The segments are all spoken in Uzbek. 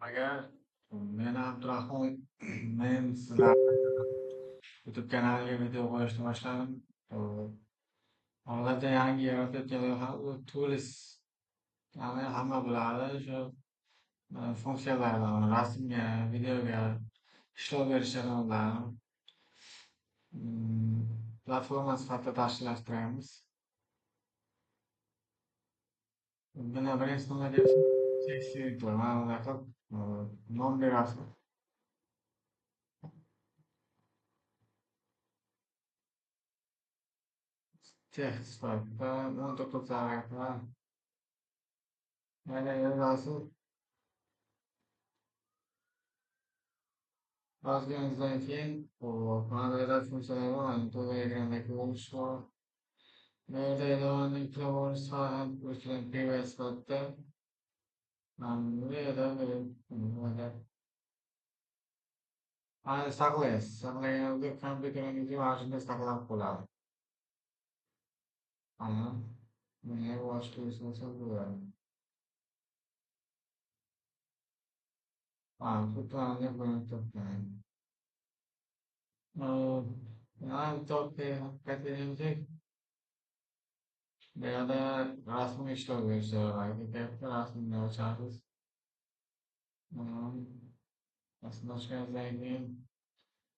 Agar men Abdurahmon men sizlar YouTube kanaliga video qo'yishni boshladim. Hozirda yangi yaratayotgan loyiha u Tools. Ya'ni hamma biladi shu funksiyalardan rasmga, videoga ishlov berish jarayonlarini platforma sifatida tashkillashtiramiz. Buni birinchi nima deyapsiz? Text editor mana bunaqa nom berasiz. Text sifatida 19 sariqlar mana yozasiz. Yozganingizdan keyin mana bu yerda funksiyalar bor, to'g'ri ekrandagi ko'rinish bor. Bu yerda ilovani yuklab olish sifatida private sifatida bu yerda mana saqlaysiz. Saqlaganingizda kompyuteringizga mana shunday saqlab qoladi. Mana buni boshqa bo'lsa bo'ladi. Bu planni buni topgan. Yani qaytayinsak bu yerda rasm ishlov berishadi. Rasmni ochamiz. Rasmni ochgandan keyin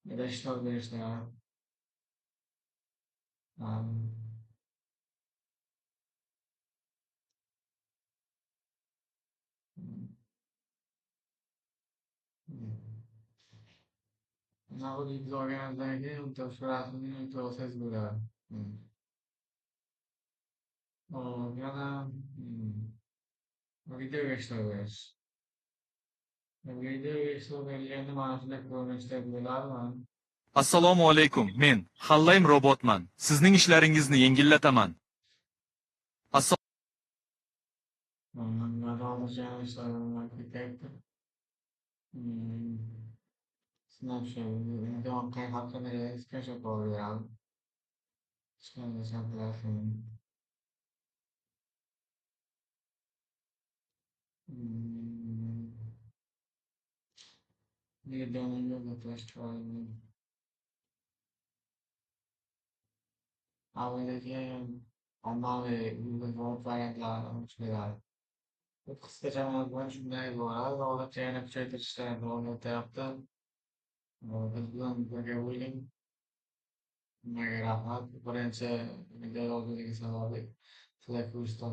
burada ishlov berishadi. Mana bu imzo olgandan keyin shu rasmni imzolasangiz bo'ladi. Yana videoga ishlov berish. Videoga ishlov berilganda mana shunday ko'rinishda bo'ladi. Assalomu alaykum. Men Hallaym robotman. Sizning ishlaringizni yengillataman. Snapchat haqida screenshot olgan. Videoning yo'qotish avvalgi ommaviy variantlarni uchraydi. Qisqacha mazmun shunday iborat. Hozircha yana kuchaytirish ishlari davom etyapti. Biz bilan birga bo'ling. Rahmat. Birinchi video yozganligi sababli sizlar ko'rishni